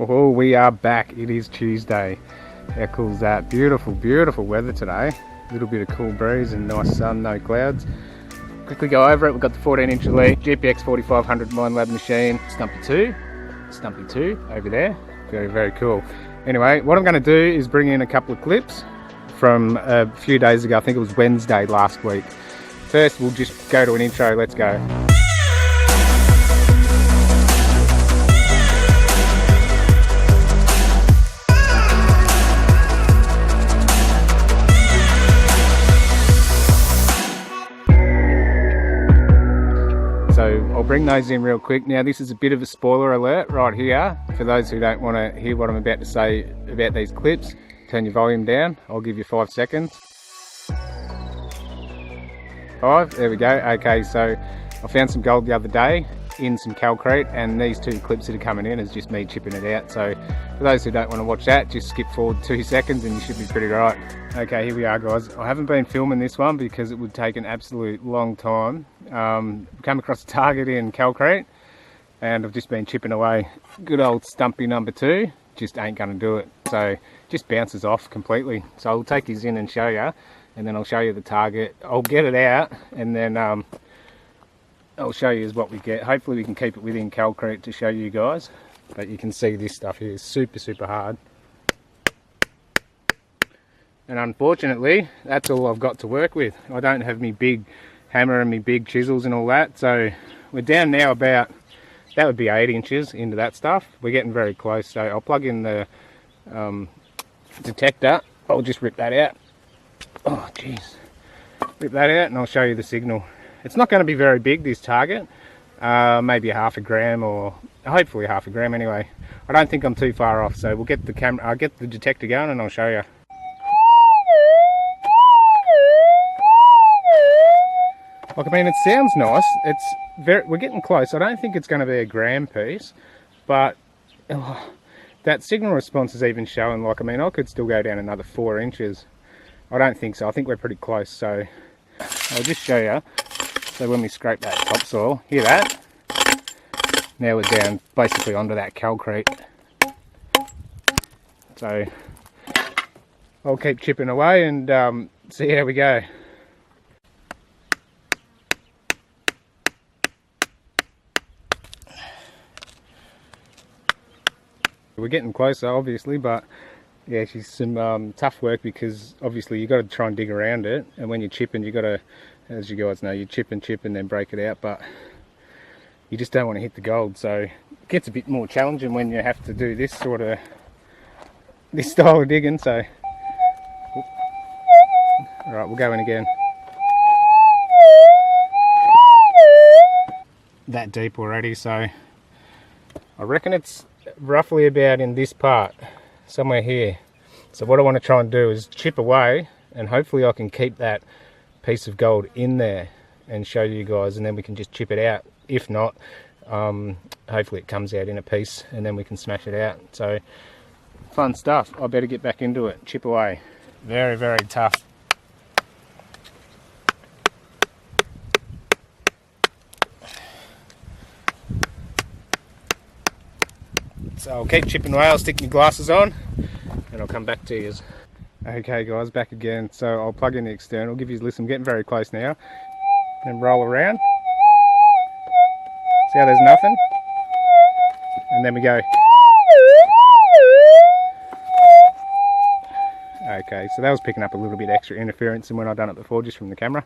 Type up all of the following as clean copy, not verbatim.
Oh, we are back. It is Tuesday. How cool is that? Beautiful, beautiful weather today. A little bit of cool breeze and nice sun, no clouds. Quickly go over it. We've got the 14-inch Elite GPX 4500 Minelab machine. Stumpy 2 over there. Very, very cool. Anyway, what I'm going to do is bring in a couple of clips from a few days ago. I think it was Wednesday last week. First, we'll just go to an intro. Let's go. So I'll bring those in real quick. Now this is a bit of a spoiler alert right here. For those who don't want to hear what I'm about to say about these clips, turn your volume down. I'll give you 5 seconds. 5, there we go. Okay, so I found some gold the other day in some calcrete, and these 2 clips that are coming in is just me chipping it out. So for those who don't want to watch that, just skip forward 2 seconds and you should be pretty right. Okay, here we are, guys. I haven't been filming this one because it would take an absolute long time. Come across a target in calcrete and I've just been chipping away. Good old stumpy number 2, just ain't gonna do it. So just bounces off completely. So I'll take these in and show you, and then I'll show you the target. I'll get it out and then I'll show you what we get. Hopefully we can keep it within calcrete to show you guys, but you can see this stuff here is super hard. And unfortunately, that's all I've got to work with. I don't have me big hammer and me big chisels and all that. So we're down now about, that would be 8 inches into that stuff. We're getting very close. So I'll plug in the detector. I'll just rip that out. Oh, jeez. Rip that out and I'll show you the signal. It's not going to be very big, this target. Maybe 0.5 gram, or hopefully 0.5 gram anyway. I don't think I'm too far off. So we'll get the camera, I'll get the detector going and I'll show you. Like, I mean, it sounds nice. It's very, we're getting close. I don't think it's going to be a gram piece, but that signal response is even showing. Like, I mean, I could still go down another 4 inches. I don't think so. I think we're pretty close. So I'll just show you. So when we scrape that topsoil, hear that? Now we're down basically onto that calcrete. So I'll keep chipping away and see how we go. We're getting closer, obviously, but yeah, she's some tough work, because obviously you got to try and dig around it, and when you're chipping, you got to, as you guys know, you chip and then break it out, but you just don't want to hit the gold. So it gets a bit more challenging when you have to do this style of digging. So all right, we'll go in again. That deep already, so I reckon it's roughly about in this part, somewhere here. So what I want to try and do is chip away, and hopefully I can keep that piece of gold in there and show you guys, and then we can just chip it out. If not, hopefully it comes out in a piece and then we can smash it out. So fun stuff. I better get back into it. Chip away. Very tough. So I'll keep chipping away. I'll stick my glasses on and I'll come back to you. Okay guys, back again. So I'll plug in the external, give you a listen. I'm getting very close now, and roll around. See how there's nothing? And then we go. Okay, so that was picking up a little bit extra interference than when I've done it before, just from the camera.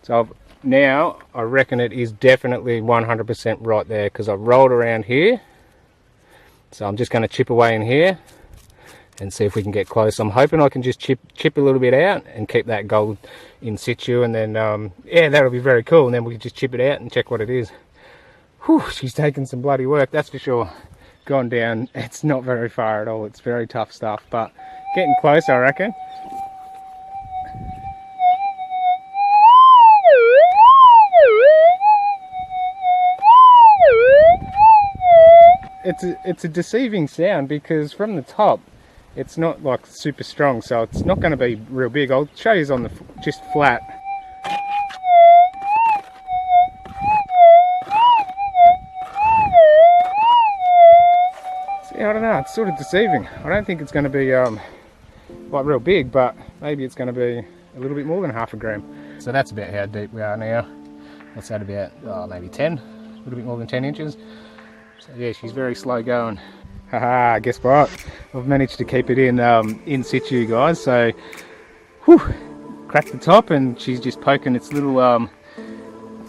So now I reckon it is definitely 100% right there, because I've rolled around here. So I'm just going to chip away in here and see if we can get close. I'm hoping I can just chip a little bit out and keep that gold in situ, and then yeah, that'll be very cool, and then we can just chip it out and check what it is. Whew, she's taken some bloody work, that's for sure. Gone down, it's not very far at all. It's very tough stuff, but getting close, I reckon. It's a deceiving sound, because from the top it's not like super strong, so it's not going to be real big. I'll show you on the just flat. Yeah, I don't know, it's sort of deceiving. I don't think it's going to be like real big, but maybe it's going to be a little bit more than half a gram. So that's about how deep we are now. What's that, about maybe 10, a little bit more than 10 inches. So yeah, she's very slow going. Haha, guess what? I've managed to keep it in situ, guys. So, whew, cracked the top and she's just poking its little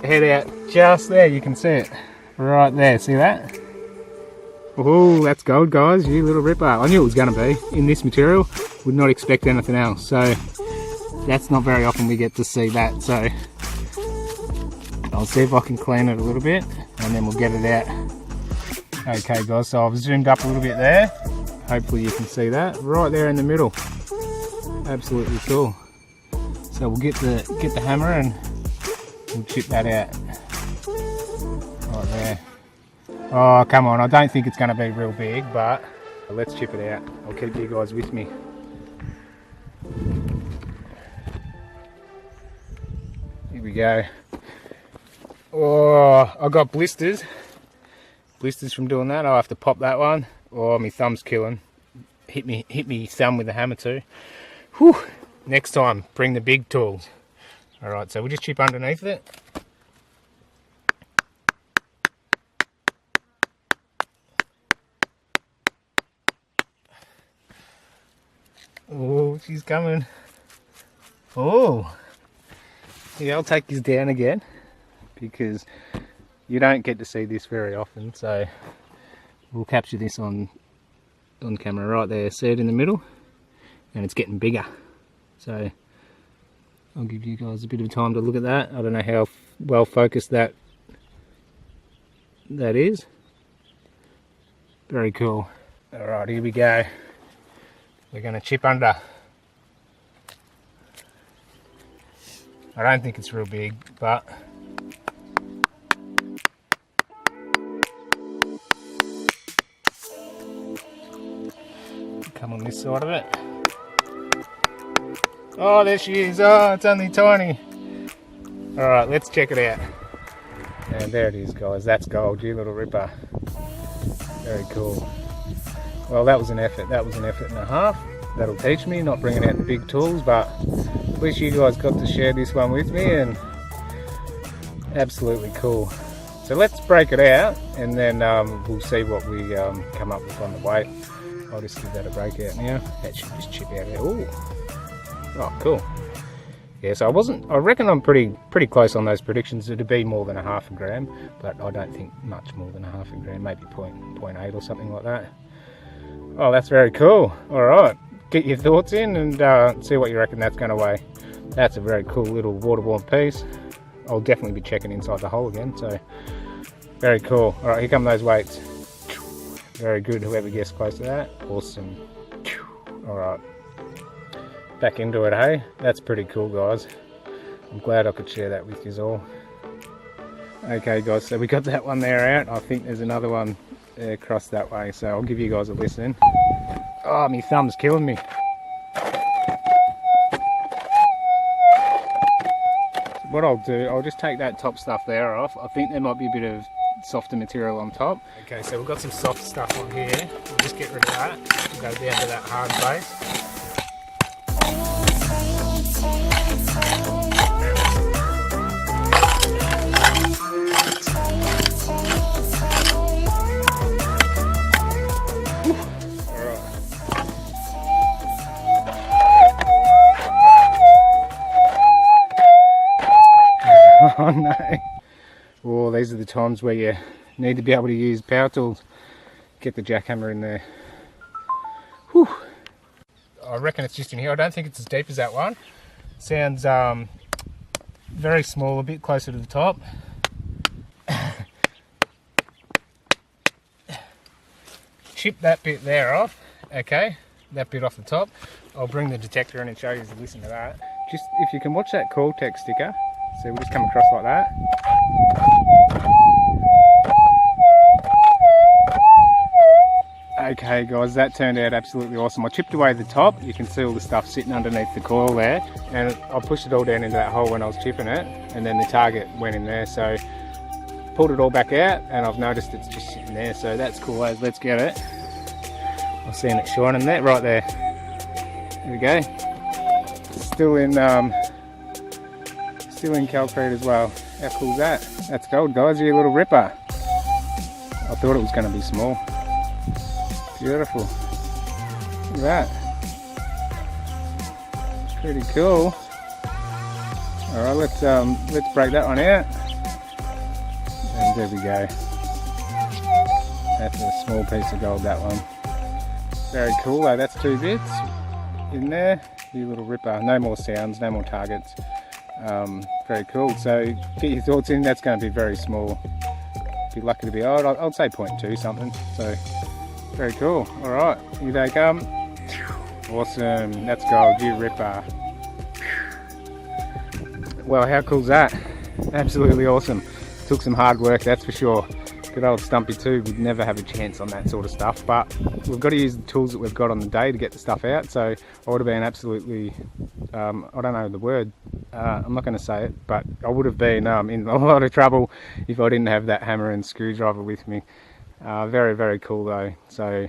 head out just there. You can see it right there. See that? Oh, that's gold, guys. You little ripper. I knew it was going to be in this material. Would not expect anything else. So that's not very often we get to see that. So I'll see if I can clean it a little bit and then we'll get it out. Okay, guys. So I've zoomed up a little bit there. Hopefully you can see that right there in the middle. Absolutely cool. So we'll get the hammer and we'll chip that out. Right there. Oh, come on, I don't think it's going to be real big, but let's chip it out. I'll keep you guys with me. Here we go. Oh, I got blisters. Blisters from doing that. I'll have to pop that one. Oh, my thumb's killing. Hit me thumb with the hammer too. Whew. Next time, bring the big tools. Alright, so we'll just chip underneath it. Oh, she's coming. Oh, yeah, I'll take this down again because you don't get to see this very often. So we'll capture this on camera right there. See it in the middle, and it's getting bigger. So I'll give you guys a bit of time to look at that. I don't know how well focused that is. Very cool. All right, here we go. We're going to chip under. I don't think it's real big, but come on this side of it. Oh, there she is. Oh, it's only tiny. Alright, let's check it out. And there it is, guys. That's gold, you little ripper. Very cool. Well, that was an effort. That was an effort and a half. That'll teach me, not bringing out the big tools, but at least you guys got to share this one with me, and absolutely cool. So let's break it out, and then we'll see what we come up with on the weight. I'll just give that a break out now. That should just chip out there. Ooh. Oh, cool. Yeah, so I reckon I'm pretty close on those predictions. It'd be more than a half a gram, but I don't think much more than a half a gram, maybe 0.8 or something like that. Oh, that's very cool. Alright, get your thoughts in and see what you reckon that's going to weigh. That's a very cool little waterborne piece. I'll definitely be checking inside the hole again, so very cool. Alright, here come those weights. Very good, whoever gets close to that. Awesome. Alright, back into it, hey? That's pretty cool, guys. I'm glad I could share that with you all. Okay, guys, so we got that one there out. I think there's another one across that way, so I'll give you guys a listen. Oh, my thumb's killing me. What I'll do, I'll just take that top stuff there off. I think there might be a bit of softer material on top. Okay, so we've got some soft stuff on here. We'll just get rid of that. We'll go down to that hard base. Oh no. Oh, these are the times where you need to be able to use power tools. Get the jackhammer in there. Whew. I reckon it's just in here. I don't think it's as deep as that one. Sounds very small, a bit closer to the top. Chip that bit there off, okay? That bit off the top. I'll bring the detector in and show you to listen to that. Just if you can watch that Coiltek sticker. So we'll just come across like that. Okay guys, that turned out absolutely awesome. I chipped away the top. You can see all the stuff sitting underneath the coil there. And I pushed it all down into that hole when I was chipping it. And then the target went in there. So pulled it all back out and I've noticed it's just sitting there. So that's cool as let's get it. I've seen it shining there, right there. There we go. Still in calcrete as well. How cool is that? That's gold, guys. You little ripper. I thought it was going to be small. Beautiful. Look at that. Pretty cool. All right, let's break that one out. And there we go. That's a small piece of gold, that one. Very cool though. That's 2 bits in there. You little ripper. No more sounds, no more targets. Very cool. So get your thoughts in. That's going to be very small. Be lucky to be old. I'd say 0.2 something. So very cool. All right, here they come. Awesome. That's gold. You ripper. Well, how cool is that? Absolutely awesome. Took some hard work, that's for sure. Good old Stumpy 2 would never have a chance on that sort of stuff, but we've got to use the tools that we've got on the day to get the stuff out. So I would have been absolutely, I don't know the word, I'm not going to say it, but I would have been in a lot of trouble if I didn't have that hammer and screwdriver with me. Very, very cool though. So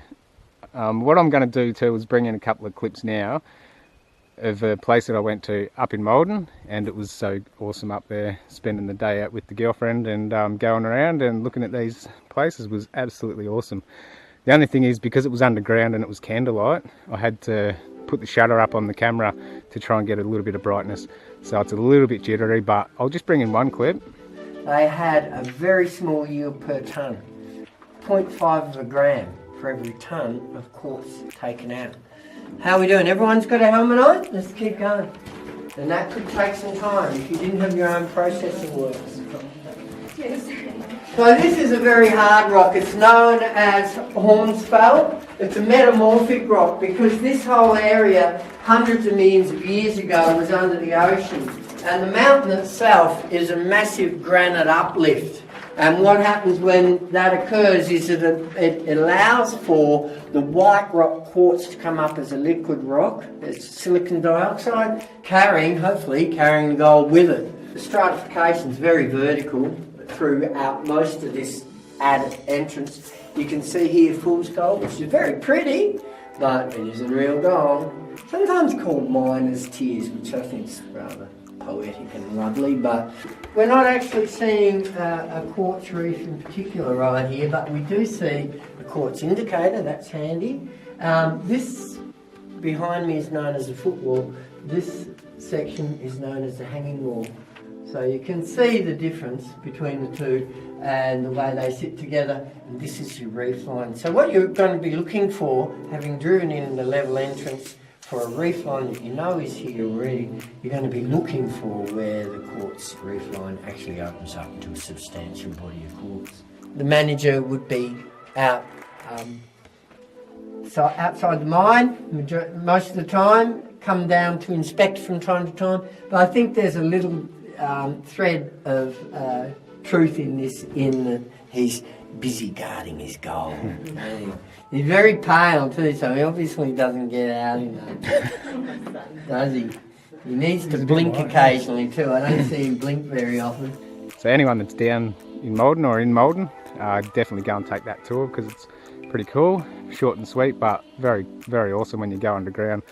what I'm going to do too is bring in a couple of clips now of a place that I went to up in Maldon, and it was so awesome up there, spending the day out with the girlfriend and going around and looking at these places was absolutely awesome. The only thing is, because it was underground and it was candlelight, I had to put the shutter up on the camera to try and get a little bit of brightness, so it's a little bit jittery, but I'll just bring in one clip. They had a very small yield per tonne, 0.5 of a gram for every tonne of quartz taken out. How are we doing? Everyone's got a helmet on? Let's keep going. And that could take some time if you didn't have your own processing works. Yes. So this is a very hard rock. It's known as hornspel. It's a metamorphic rock because this whole area, hundreds of millions of years ago, was under the ocean. And the mountain itself is a massive granite uplift. And what happens when that occurs is that it allows for the white rock quartz to come up as a liquid rock. It's silicon dioxide, hopefully carrying the gold with it. The stratification is very vertical throughout most of this added entrance. You can see here fool's gold, which is very pretty, but it isn't real gold. Sometimes called miner's tears, which I think is rather poetic and lovely, but we're not actually seeing a quartz reef in particular right here, but we do see a quartz indicator. That's handy. This behind me is known as a footwall. This section is known as the hanging wall. So you can see the difference between the two and the way they sit together. And this is your reef line. So what you're going to be looking for, having driven in the level entrance, for a reef line that you know is here already, you're going to be looking for where the quartz reef line actually opens up into a substantial body of quartz. The manager would be out so outside the mine most of the time, come down to inspect from time to time, but I think there's a little thread of truth in this, in that he's busy guarding his gold. He's very pale too, so he obviously doesn't get out enough, does he? He needs to blink occasionally too. I don't see him blink very often. So anyone that's down in Maldon or in Maldon, definitely go and take that tour because it's pretty cool, short and sweet, but very, very awesome when you go underground.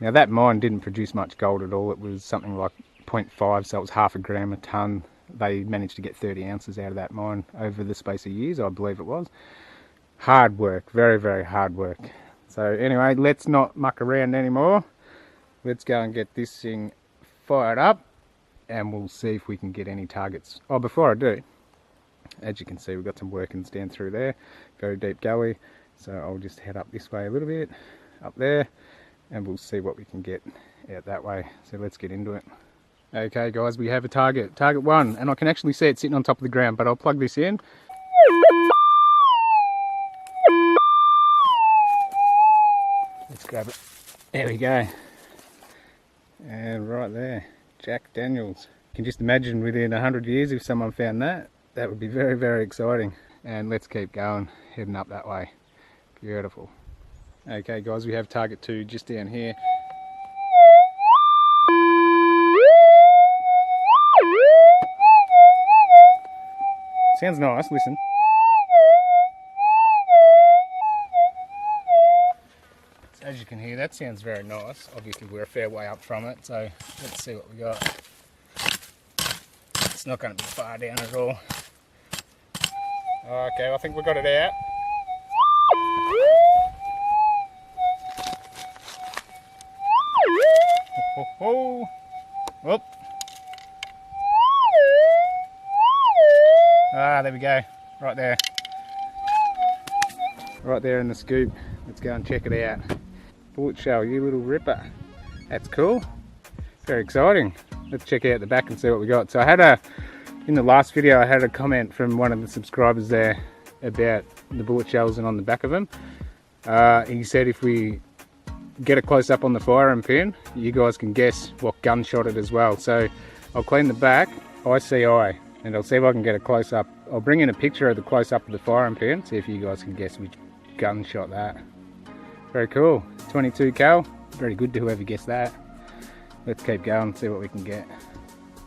Now that mine didn't produce much gold at all. It was something like 0.5, so it was half a gram a tonne. They managed to get 30 ounces out of that mine over the space of years, I believe it was. Hard work, very, very hard work. So anyway, let's not muck around anymore. Let's go and get this thing fired up and we'll see if we can get any targets. Oh, before I do, as you can see, we've got some workings down through there, very deep gully. So I'll just head up this way a little bit, up there, and we'll see what we can get out that way. So let's get into it. Okay guys, we have a target, target 1, and I can actually see it sitting on top of the ground, but I'll plug this in. Let's grab it. There we go. And right there, Jack Daniels. You can just imagine within 100 years if someone found that, that would be very, very exciting. And let's keep going, heading up that way. Beautiful. Okay guys, we have target 2 just down here. Sounds nice, listen. As you can hear, that sounds very nice. Obviously we're a fair way up from it, so let's see what we got. It's not going to be far down at all. Okay, I think we got it out. Oh, whoop. Ah, there we go, right there. Right there in the scoop. Let's go and check it out. Bullet shell, you little ripper. That's cool. Very exciting. Let's check out the back and see what we got. So I had in the last video I had a comment from one of the subscribers there about the bullet shells and on the back of them. He said if we get a close up on the firearm pin, you guys can guess what gun shot it as well. So I'll clean the back, ICI, and I'll see if I can get a close up. I'll bring in a picture of the close up of the firearm pin, see if you guys can guess which gun shot that. Very cool. 22 cal. Very good to whoever guessed that. Let's keep going, see what we can get.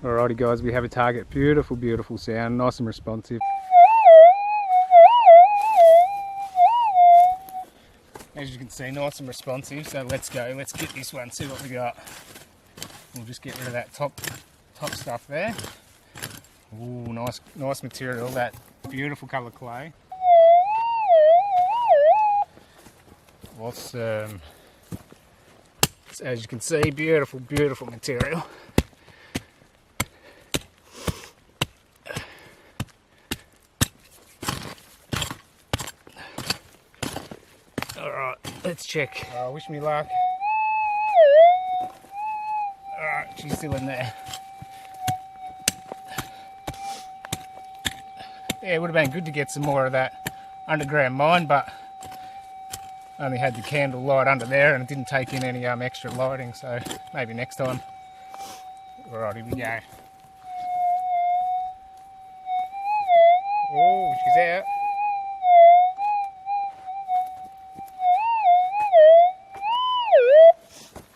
Alrighty guys, we have a target. Beautiful, beautiful sound, nice and responsive. As you can see, nice and responsive, so let's go. Let's get this one, see what we got. We'll just get rid of that top stuff there. Ooh, nice material, that beautiful colour clay. Awesome. So as you can see, beautiful, beautiful material. Alright, let's check. Wish me luck. Alright, she's still in there. Yeah, it would have been good to get some more of that underground mine, but only had the candle light under there and it didn't take in any extra lighting, so maybe next time. Alright, here we go. Oh, she's out.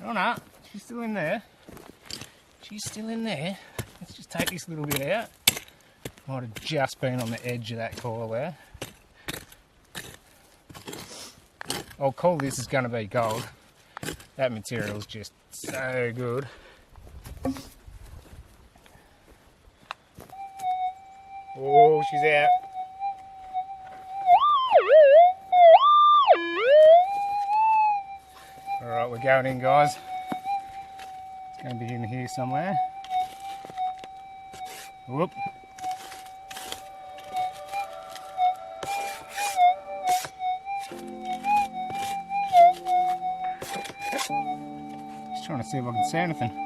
Oh no, she's still in there. She's still in there. Let's just take this little bit out. Might have just been on the edge of that coil there. I'll call this is going to be gold. That material is just so good. Oh, she's out. Alright, we're going in, guys. It's going to be in here somewhere. Whoop. Just trying to see if I can see anything.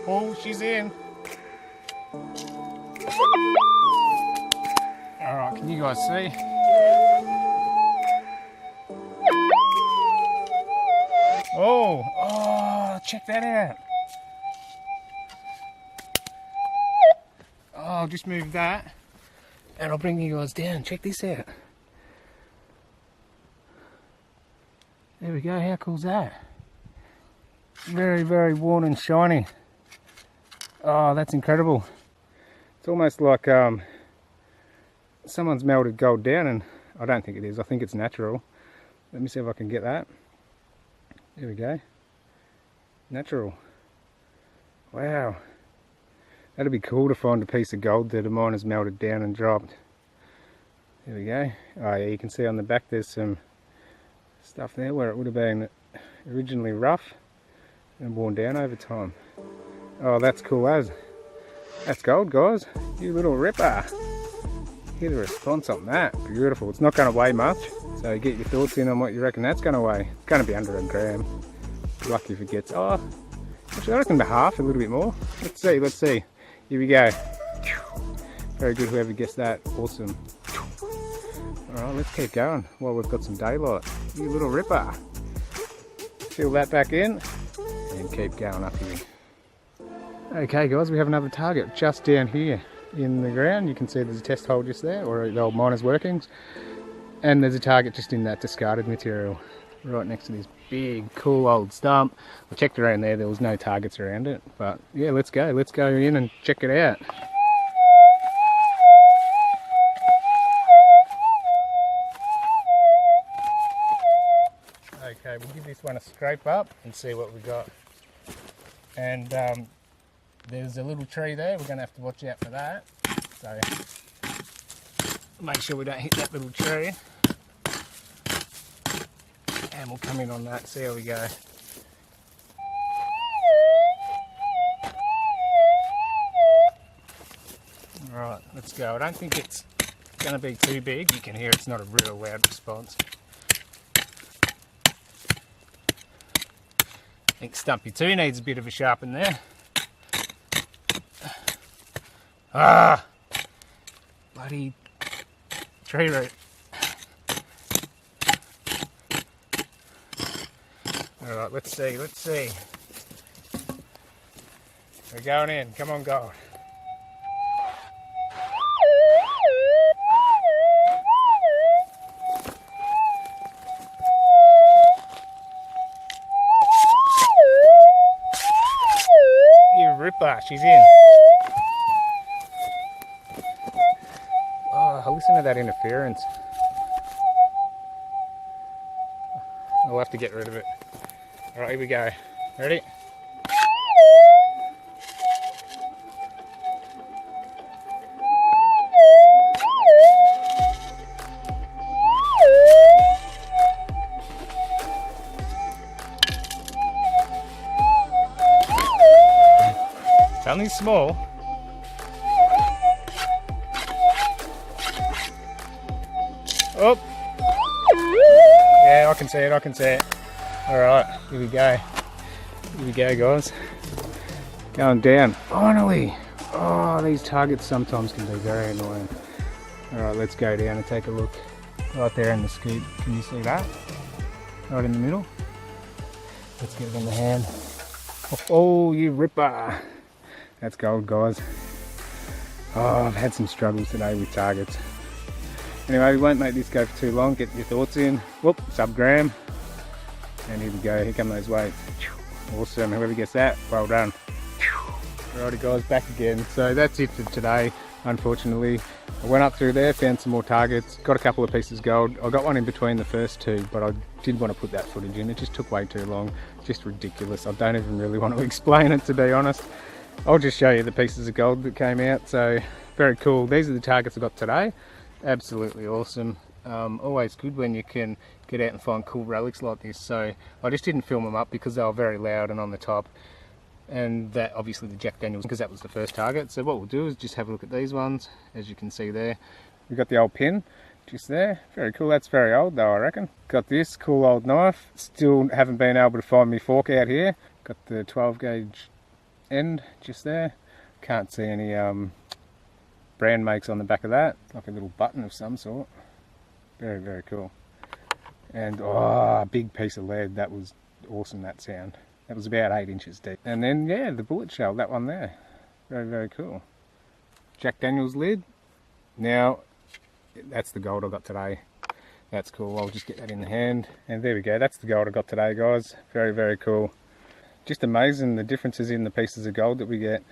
Oh, she's in. Alright, can you guys see? Oh, check that out. Oh, I'll just move that and I'll bring you guys down. Check this out. There we go, how cool is that? Very, very worn and shiny. Oh, that's incredible. It's almost like someone's melted gold down, and I don't think it is. I think it's natural. Let me see if I can get that. There we go. Natural. Wow. That'd be cool to find a piece of gold that a miner's melted down and dropped. There we go. Oh yeah, you can see on the back there's some stuff there where it would have been originally rough and worn down over time. Oh, that's cool as. That's gold, guys. You little ripper. Hear the response on that. Beautiful. It's not going to weigh much, so get your thoughts in on what you reckon that's going to weigh. It's going to be under a gram. Lucky if it gets. Oh, actually, I reckon the half, a little bit more. Let's see. Let's see. Here we go. Very good, whoever gets that. Awesome. Alright, let's keep going while we've got some daylight. You little ripper. Fill that back in and keep going up here. Okay guys, we have another target just down here in the ground. You can see there's a test hole just there, or the old miner's workings. And there's a target just in that discarded material, right next to this big, cool old stump. I checked around there was no targets around it. But yeah, let's go in and check it out. we'll give this one a scrape up and see what we got. And there's a little tree there, we're going to have to watch out for that. So make sure we don't hit that little tree. And we'll come in on that, see how we go. Alright, let's go. I don't think it's going to be too big. You can hear it's not a real loud response. I think Stumpy 2 needs a bit of a sharpen there. Ah! Bloody tree root. Alright, let's see. We're going in, come on Gold. You ripper, she's in. Oh, listen to that interference. I'll have to get rid of it. Alright, here we go. Ready? It's only small. Oh! Yeah, I can see it. Alright, here we go. Here we go, guys. Going down. Finally! Oh, these targets sometimes can be very annoying. Alright, let's go down and take a look. Right there in the scoop. Can you see that? Right in the middle. Let's get it in the hand. Oh, you ripper! That's gold, guys. Oh, I've had some struggles today with targets. Anyway, we won't make this go for too long. Get your thoughts in. Whoop, sub-gram. And here we go, here come those waves. Awesome, whoever gets that, well done. Alrighty guys, back again. So that's it for today, unfortunately. I went up through there, found some more targets, got a couple of pieces of gold. I got one in between the first two, but I did want to put that footage in. It just took way too long, just ridiculous. I don't even really want to explain it, to be honest. I'll just show you the pieces of gold that came out. So very cool. These are the targets I got today. Absolutely awesome. Always good when you can get out and find cool relics like this. So I just didn't film them up because they were very loud and on the top, and that obviously the Jack Daniels, because that was the first target. So what we'll do is just have a look at these ones. As you can see there, we've got the old pin just there. Very cool. That's very old though, I reckon. Got this cool old knife. Still haven't been able to find my fork out here. Got the 12 gauge end just there. Can't see any brand makes on the back of that. Like a little button of some sort. Very, very cool. And oh, a big piece of lead. That was awesome, that sound. That was about 8 inches deep. And then, yeah, the bullet shell, that one there. Very, very cool. Jack Daniels lid. Now, that's the gold I got today. That's cool. I'll just get that in the hand. And there we go. That's the gold I got today, guys. Very, very cool. Just amazing the differences in the pieces of gold that we get.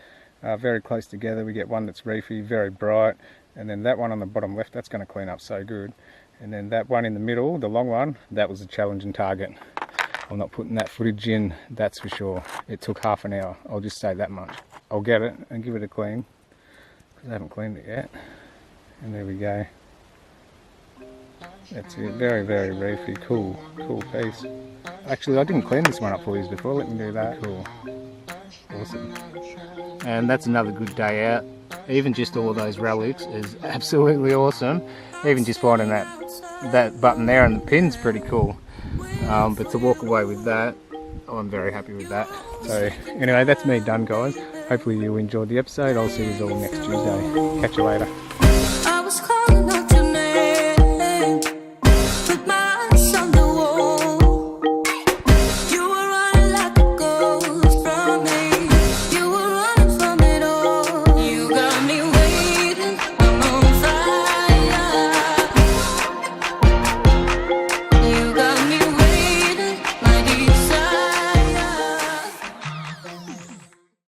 Very close together. We get one that's reefy, very bright. And then that one on the bottom left, that's going to clean up so good. And then that one in the middle, the long one, that was a challenging target. I'm not putting that footage in, that's for sure. It took half an hour, I'll just say that much. I'll get it and give it a clean, because I haven't cleaned it yet. And there we go. That's it, very, very reefy, cool piece. Actually, I didn't clean this one up for you before, let me do that. Cool, awesome. And that's another good day out. Even just all of those relics is absolutely awesome. Even just finding that button there and the pin's pretty cool. But to walk away with that, I'm very happy with that. So anyway, that's me done, guys. Hopefully you enjoyed the episode. I'll see you all next Tuesday. Catch you later.